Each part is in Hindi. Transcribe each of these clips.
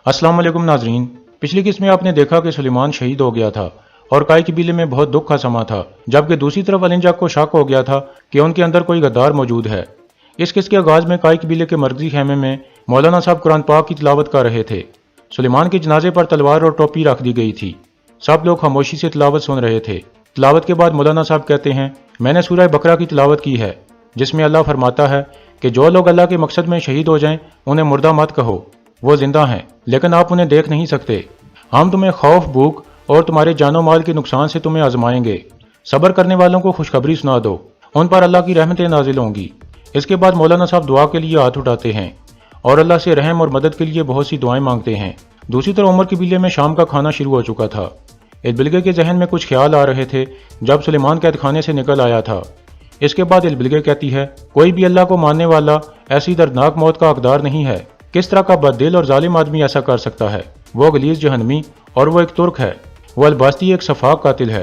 अस्सलाम वालेकुम नाजरीन। पिछली किस्त में आपने देखा कि सुलेमान शहीद हो गया था और काई कबीले में बहुत दुख का समा था, जबकि दूसरी तरफ अलिंजाक को शक हो गया था कि उनके अंदर कोई गद्दार मौजूद है। इस किस्त के आगाज में काई कबीले के मरकजी खेमे में मौलाना साहब कुरान पाक की तिलावत कर रहे थे। सुलेमान के जनाजे पर तलवार और टोपी रख दी गई थी। सब लोग खामोशी से तिलावत सुन रहे थे। तिलावत के बाद मौलाना साहब कहते हैं, मैंने सूरह बकरा की तिलावत की है, जिसमें अल्लाह फरमाता है कि जो लोग अल्लाह के मकसद में शहीद हो जाएं उन्हें मुर्दा मत कहो, वो जिंदा हैं, लेकिन आप उन्हें देख नहीं सकते। हम तुम्हें खौफ, भूख और तुम्हारे जानो माल के नुकसान से तुम्हें आजमाएंगे। सब्र करने वालों को खुशखबरी सुना दो, उन पर अल्लाह की रहमतें नाजिल होंगी। इसके बाद मौलाना साहब दुआ के लिए हाथ उठाते हैं और अल्लाह से रहम और मदद के लिए बहुत सी दुआएं मांगते हैं। दूसरी तरफ उमर कबीले में शाम का खाना शुरू हो चुका था। इलबिलगे के जहन में कुछ ख्याल आ रहे थे जब सुलेमान कैद खाने से निकल आया था। इसके बाद इलबिलगे कहती है, कोई भी अल्लाह को मानने वाला ऐसी दर्दनाक मौत का हकदार नहीं है। किस तरह का बददिल और जालिम आदमी ऐसा कर सकता है? वो गलीज जहनमी और वो एक तुर्क है। वो अलबास्ती एक सफाक कातिल है।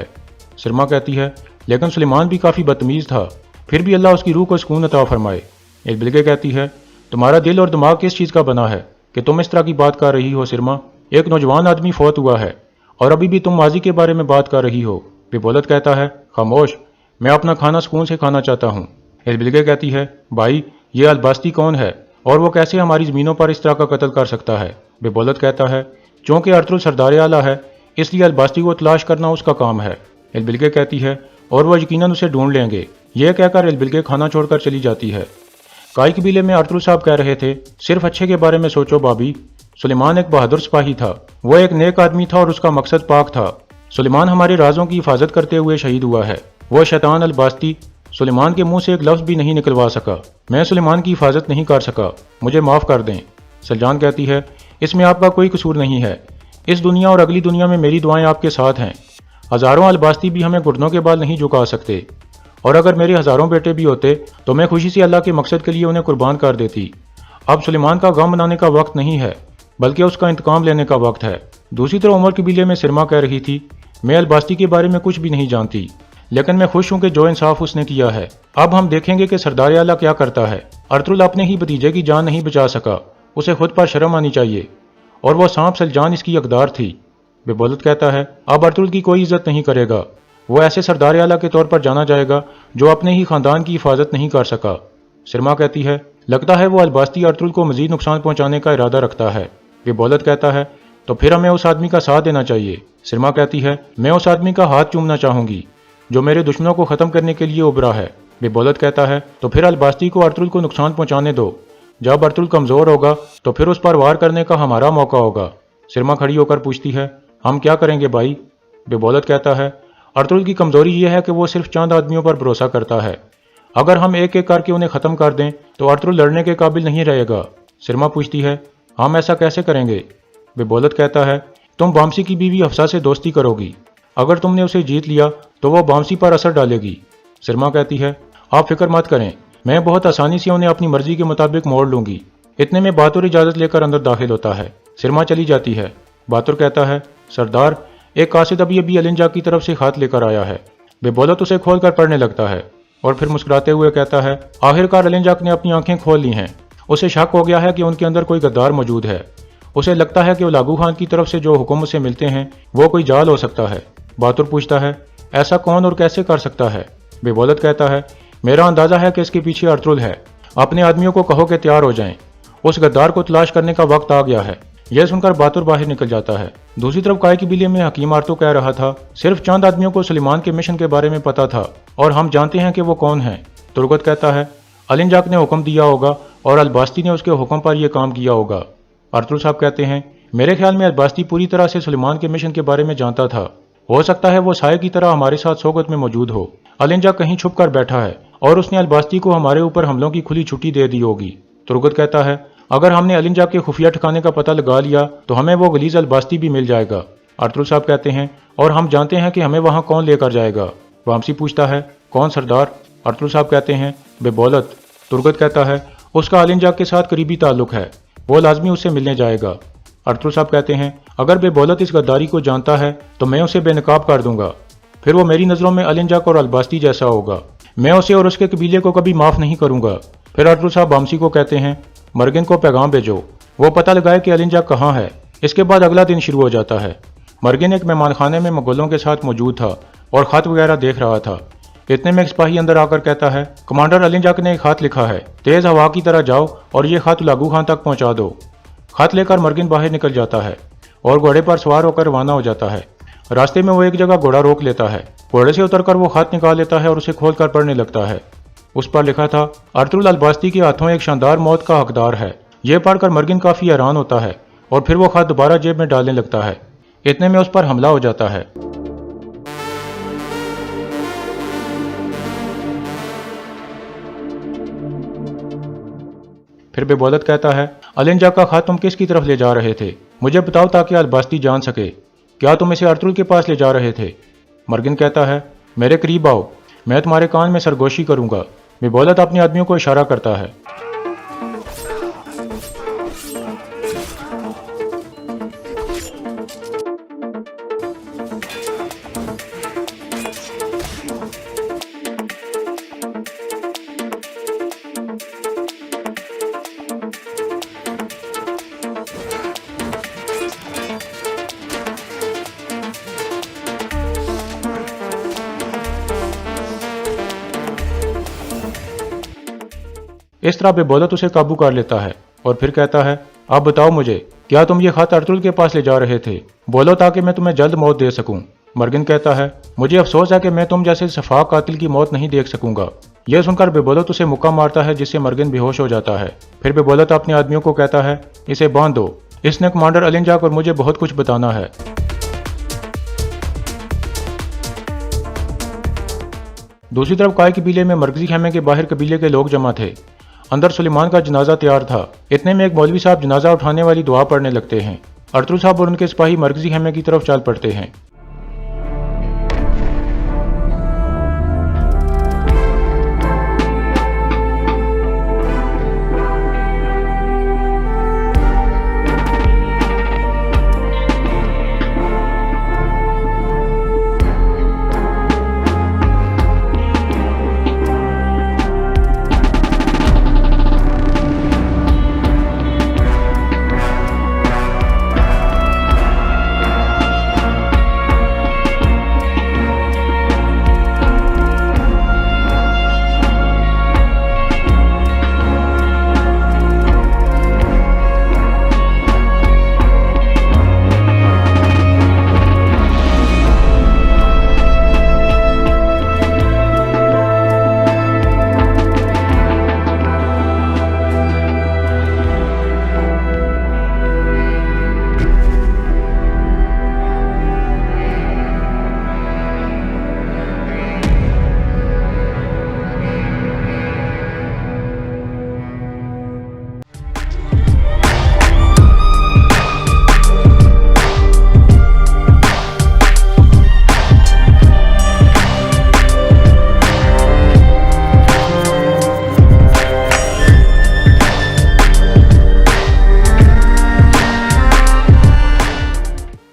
सिरमा कहती है, लेकिन सुलेमान भी काफ़ी बदतमीज़ था, फिर भी अल्लाह उसकी रूह को सुकून अता फरमाए। इलबिलगे कहती है, तुम्हारा दिल और दिमाग किस चीज़ का बना है कि तुम इस तरह की बात कर रही हो? सिरमा, एक नौजवान आदमी फौत हुआ है और अभी भी तुम माजी के बारे में बात कर रही हो। बेबोलत कहता है, खामोश, मैं अपना खाना सुकून से खाना चाहता हूँ। इलबिलगे कहती है, भाई ये अलबास्ती कौन है और वो कैसे हमारी ज़मीनों पर इस तरह का कत्ल कर सकता है? बेबोलत कहता है, चूँकि अर्तुल सरदार आला है इसलिए अलबास्ती को तलाश करना उसका काम है। इलबिलगे कहती है, और वो यकीनन उसे ढूंढ लेंगे। यह कहकर इलबिलगे खाना छोड़कर चली जाती है। काई कबीले में अर्तुल साहब कह रहे थे, सिर्फ अच्छे के बारे में सोचो भाभी। सुलेमान एक बहादुर सिपाही था, वो एक नेक आदमी था और उसका मकसद पाक था। सुलेमान हमारे राजों की हिफाजत करते हुए शहीद हुआ है। वो शैतान अलबास्ती सुलेमान के मुंह से एक लफ्ज़ भी नहीं निकलवा सका। मैं सुलेमान की हिफाजत नहीं कर सका, मुझे माफ़ कर दें। सलजान कहती है, इसमें आपका कोई कसूर नहीं है। इस दुनिया और अगली दुनिया में मेरी दुआएं आपके साथ हैं। हज़ारों अलबास्ती भी हमें घुटनों के बाल नहीं झुका सकते, और अगर मेरे हज़ारों बेटे भी होते तो मैं खुशी से अल्लाह के मकसद के लिए उन्हें कुर्बान कर देती। अब सुलेमान का गम मनाने का वक्त नहीं है, बल्कि उसका इंतकाम लेने का वक्त है। दूसरी तरफ उमर कबीले में सिरमा कह रही थी, मैं अलबास्ती के बारे में कुछ भी नहीं जानती, लेकिन मैं खुश हूं कि जो इंसाफ उसने किया है। अब हम देखेंगे कि सरदार आला क्या करता है। अर्तुल अपने ही भतीजे की जान नहीं बचा सका, उसे खुद पर शर्म आनी चाहिए, और वह सांप सलजान इसकी हकदार थी। बेबोलत कहता है, अब अर्तुल की कोई इज्जत नहीं करेगा। वो ऐसे सरदार आला के तौर पर जाना जाएगा जो अपने ही खानदान की हिफाजत नहीं कर सका। सिरमा कहती है, लगता है वो अलबास्ती अर्तुल को मजीद नुकसान पहुंचाने का इरादा रखता है। बेबोलत कहता है, तो फिर हमें उस आदमी का साथ देना चाहिए। सिरमा कहती है, मैं उस आदमी का हाथ चूमना चाहूंगी जो मेरे दुश्मनों को खत्म करने के लिए उभरा है। बेबोलत कहता है, तो फिर अलबास्ती को अर्तुल को नुकसान पहुंचाने दो। जब अर्तुल कमजोर होगा तो फिर उस पर वार करने का हमारा मौका होगा। सिरमा खड़ी होकर पूछती है, हम क्या करेंगे भाई? बेबोलत कहता है, अर्तुल की कमजोरी यह है कि वो सिर्फ चंद आदमियों पर भरोसा करता है। अगर हम एक एक करके उन्हें खत्म कर दें तो अर्तुल लड़ने के काबिल नहीं रहेगा। सिरमा पूछती है, हम ऐसा कैसे करेंगे? बेबोलत कहता है, तुम बामसी की बीवी हफ्सा से दोस्ती करोगी। अगर तुमने उसे जीत लिया तो वह बामसी पर असर डालेगी। सिरमा कहती है, आप फिक्र मत करें, मैं बहुत आसानी से उन्हें अपनी मर्जी के मुताबिक मोड़ लूंगी। इतने में बहादुर इजाजत लेकर अंदर दाखिल होता है। सिरमा चली जाती है। बहादुर कहता है, सरदार, एक कासिद अभी अलिंजा की तरफ से खात लेकर आया है। बेबोलत उसे खोलकर पढ़ने लगता है और फिर मुस्कुराते हुए कहता है, आखिरकार अलिंजाक ने अपनी आंखें खोल ली हैं। उसे शक हो गया है कि उनके अंदर कोई गद्दार मौजूद है। उसे लगता है कि उलागू खान की तरफ से जो हुक्म उसे मिलते हैं वो कोई जाल हो सकता है। बहादुर पूछता है, ऐसा कौन और कैसे कर सकता है? बेबोलत कहता है, मेरा अंदाजा है कि इसके पीछे अर्तुल है। अपने आदमियों को कहो कि तैयार हो जाएं। उस गद्दार को तलाश करने का वक्त आ गया है। यह सुनकर बहादुर बाहर निकल जाता है। दूसरी तरफ काई कबीले में हकीम आर्तो कह रहा था, सिर्फ चंद आदमियों को सुलेमान के मिशन के बारे में पता था और हम जानते हैं कि वो कौन है। तुर्गत कहता है, अलिंजाक ने हुक्म दिया होगा और अलबास्ती ने उसके हुक्म पर यह काम किया होगा। अर्तुल साहब कहते हैं, मेरे ख्याल में अलबास्ती पूरी तरह से सुलेमान के मिशन के बारे में जानता था। हो सकता है वो साये की तरह हमारे साथ सोगत में मौजूद हो। अलिंजाक कहीं छुप कर बैठा है और उसने अलबास्ती को हमारे ऊपर हमलों की खुली छुट्टी दे दी होगी। तुर्गत कहता है, अगर हमने अलिंजाक के खुफिया ठिकाने का पता लगा लिया तो हमें वो गलीज अलबास्ती भी मिल जाएगा। अर्तुल साहब कहते हैं, और हम जानते हैं कि हमें वहाँ कौन लेकर जाएगा। वामसी पूछता है, कौन सरदार? अर्तुल साहब कहते हैं, बेबोलत। तुर्गत कहता है, उसका अलिंजाक के साथ करीबी ताल्लुक है, वो लाजमी उससे मिलने जाएगा। अर्तुल साहब कहते हैं, अगर बेबोलत इस गद्दारी को जानता है तो मैं उसे बेनकाब कर दूंगा। फिर वो मेरी नज़रों में अलिंजाक और अलबास्ती जैसा होगा। मैं उसे और उसके कबीले को कभी माफ़ नहीं करूंगा। फिर अर्तुल साहब बामसी को कहते हैं, मर्गिन को पैगाम भेजो, वो पता लगाए कि अलिंजाक कहाँ है। इसके बाद अगला दिन शुरू हो जाता है। मर्गिन एक मेहमान खाने में मुगलों के साथ मौजूद था और ख़त वगैरह देख रहा था। इतने में एक सिपाही अंदर आकर कहता है, कमांडर अली जक ने एक खत लिखा है, तेज़ हवा की तरह जाओ और ये खत उलागू खान तक पहुंचा दो। खत लेकर मर्गिन बाहर निकल जाता है और घोड़े पर सवार होकर रवाना हो जाता है। रास्ते में वो एक जगह घोड़ा रोक लेता है। घोड़े से उतरकर वो खत निकाल लेता है और उसे खोलकर पढ़ने लगता है। उस पर लिखा था, अर्तुल अल-बास्ती के हाथों एक शानदार मौत का हकदार है। यह पढ़कर मर्गिन काफ़ी हैरान होता है और फिर वो खत दोबारा जेब में डालने लगता है। इतने में उस पर हमला हो जाता है। फिर बेबौलत कहता है, अली जक का खत तुम किसकी तरफ ले जा रहे थे? मुझे बताओ ताकि अल-बास्ती जान सके। क्या तुम इसे अर्तुल के पास ले जा रहे थे? मर्गिन कहता है, मेरे करीब आओ, मैं तुम्हारे कान में सरगोशी करूंगा। बेबौलत अपने आदमियों को इशारा करता है। इस तरह बेबौलत उसे काबू कर लेता है और फिर कहता है, अब बताओ मुझे, क्या तुम ये खत अर्तुल के पास ले जा रहे थे? बोलो ताकि मैं तुम्हें जल्द मौत दे सकूं। मर्गिन कहता है, मुझे अफसोस है कि मैं तुम जैसे सफाक कातिल की मौत नहीं देख सकूंगा। यह सुनकर बेबौलत उसे मुक्का मारता है जिससे मर्गिन बेहोश हो जाता है। फिर बेबौलत अपने आदमियों को कहता है, इसे बांध दो, इसने कमांडर अली जक और मुझे बहुत कुछ बताना है। दूसरी तरफ काय कबीले में मरकजी खेमे के बाहर कबीले के लोग जमा थे। अंदर सुलेमान का जनाजा तैयार था। इतने में एक मौलवी साहब जनाजा उठाने वाली दुआ पढ़ने लगते हैं। अर्तुल साहब और उनके सिपाही मरकजी खेमे की तरफ चल पड़ते हैं।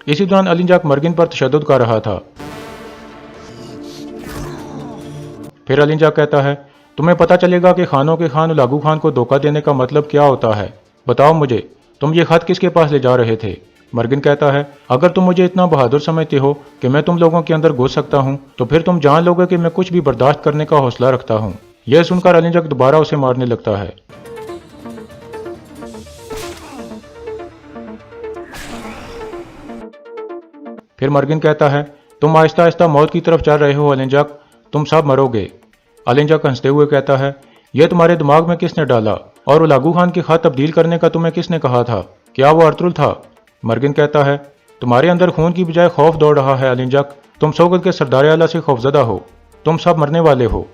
इसी दौरान अली जक मर्गिन पर तशद्दुद कर रहा था। फिर अली जक कहता है, तुम्हें पता चलेगा कि खानों के खान उलागू खान को धोखा देने का मतलब क्या होता है। बताओ मुझे, तुम ये खत किसके पास ले जा रहे थे? मर्गिन कहता है, अगर तुम मुझे इतना बहादुर समझते हो कि मैं तुम लोगों के अंदर घुस सकता हूँ, तो फिर तुम जान लोगे कि मैं कुछ भी बर्दाश्त करने का हौसला रखता हूँ। यह सुनकर अली जक दोबारा उसे मारने लगता है। फिर मर्गिन कहता है, तुम आहिस्ता आहिस्ता मौत की तरफ चल रहे हो अली जक, तुम सब मरोगे। अली जक हंसते हुए कहता है, यह तुम्हारे दिमाग में किसने डाला और उलागू खान के खत तब्दील करने का तुम्हें किसने कहा था? क्या वो अर्तुल था? मर्गिन कहता है, तुम्हारे अंदर खून की बजाय खौफ दौड़ रहा है अली जक, तुम सोगत के सरदार आला से खौफजदा हो, तुम सब मरने वाले हो।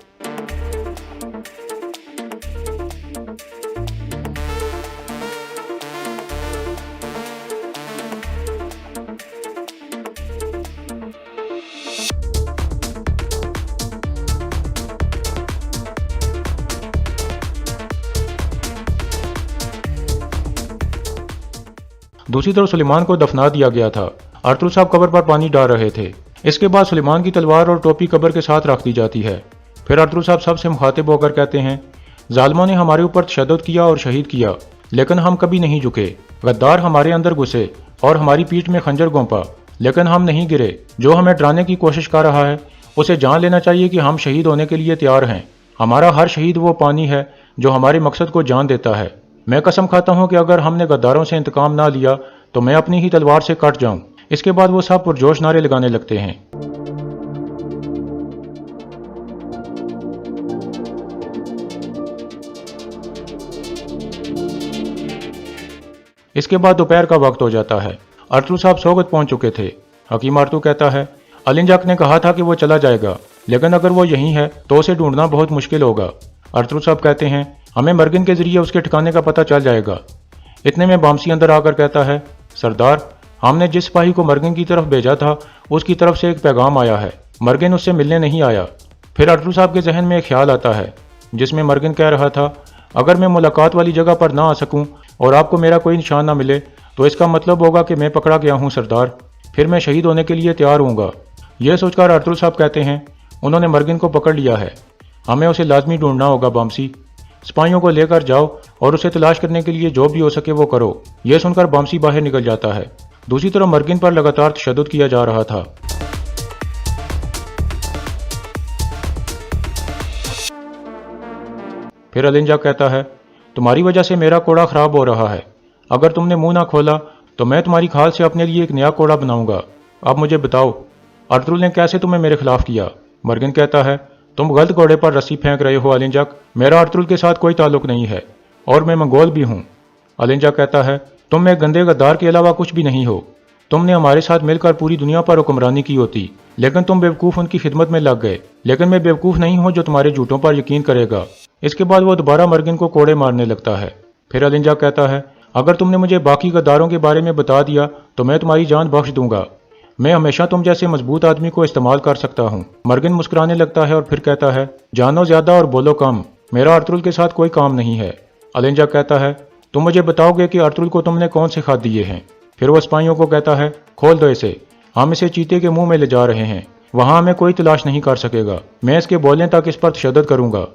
दूसरी तरफ सुलेमान को दफना दिया गया था। अर्तुल साहब कब्र पर पानी डाल रहे थे। इसके बाद सुलेमान की तलवार और टोपी कब्र के साथ रख दी जाती है। फिर अर्तुल साहब सबसे मुखातिब होकर कहते हैं, जालिमों ने हमारे ऊपर तशद्दुद किया और शहीद किया, लेकिन हम कभी नहीं झुके। गद्दार हमारे अंदर घुसे और हमारी पीठ में खंजर घोंपा, लेकिन हम नहीं गिरे। जो हमें डराने की कोशिश कर रहा है उसे जान लेना चाहिए कि हम शहीद होने के लिए तैयार हैं। हमारा हर शहीद वो पानी है जो हमारे मकसद को जान देता है। मैं कसम खाता हूं कि अगर हमने गद्दारों से इंतकाम ना लिया तो मैं अपनी ही तलवार से कट जाऊं। इसके बाद वो सब पुरजोश नारे लगाने लगते हैं। इसके बाद दोपहर का वक्त हो जाता है। अर्तुल साहब सोगत पहुंच चुके थे। हकीम अर्तु कहता है, अलिंजाक ने कहा था कि वो चला जाएगा, लेकिन अगर वो यहीं है तो उसे ढूंढना बहुत मुश्किल होगा। अर्तुल साहब कहते हैं, हमें मर्गिन के जरिए उसके ठिकाने का पता चल जाएगा। इतने में बामसी अंदर आकर कहता है, सरदार, हमने जिस सिपाही को मर्गिन की तरफ भेजा था उसकी तरफ से एक पैगाम आया है। मर्गिन उससे मिलने नहीं आया। फिर अर्तुल साहब के जहन में एक ख्याल आता है जिसमें मर्गिन कह रहा था, अगर मैं मुलाकात वाली जगह पर ना आ सकूं और आपको मेरा कोई निशान ना मिले तो इसका मतलब होगा कि मैं पकड़ा गया हूं सरदार। फिर मैं शहीद होने के लिए तैयार हूँगा। यह सोचकर अर्तुल साहब कहते हैं, उन्होंने मर्गिन को पकड़ लिया है, हमें उसे लाजमी ढूंढना होगा। बामसी, सिपाहियों को लेकर जाओ और उसे तलाश करने के लिए जो भी हो सके वो करो। यह सुनकर बामसी बाहर निकल जाता है। दूसरी तरफ मर्गिन पर लगातार तशद्दुद किया जा रहा था। फिर अलिंजाक कहता है, तुम्हारी वजह से मेरा कोड़ा खराब हो रहा है। अगर तुमने मुंह ना खोला तो मैं तुम्हारी खाल से अपने लिए एक नया कोड़ा बनाऊंगा। अब मुझे बताओ, अर्तुल ने कैसे तुम्हें मेरे खिलाफ किया? मर्गिन कहता है, तुम गलत घोड़े पर रस्सी फेंक रहे हो अलिंजाक। मेरा अर्तुल के साथ कोई ताल्लुक नहीं है और मैं मंगोल भी हूँ। अलिंजाक कहता है, तुम एक गंदे गद्दार के अलावा कुछ भी नहीं हो। तुमने हमारे साथ मिलकर पूरी दुनिया पर हुक्मरानी की होती, लेकिन तुम बेवकूफ़ उनकी खिदमत में लग गए। लेकिन मैं बेवकूफ़ नहीं हूँ जो तुम्हारे झूठों पर यकीन करेगा। इसके बाद वो दोबारा मर्गिन को कोड़े मारने लगता है। फिर अलिंजाक कहता है, अगर तुमने मुझे बाकी गद्दारों के बारे में बता दिया तो मैं तुम्हारी जान बख्श दूंगा। मैं हमेशा तुम जैसे मजबूत आदमी को इस्तेमाल कर सकता हूँ। मर्गिन मुस्कुराने लगता है और फिर कहता है, जानो ज्यादा और बोलो कम, मेरा अर्तुल के साथ कोई काम नहीं है। अलिंजाक कहता है, तुम मुझे बताओगे कि अर्तुल को तुमने कौन से खत दिए हैं? फिर वो सिपाहियों को कहता है, खोल दो इसे, हम इसे चीते के मुंह में ले जा रहे हैं, वहां हमें कोई तलाश नहीं कर सकेगा। मैं इसके बोलने तक इस पर तशद्दुद करूंगा।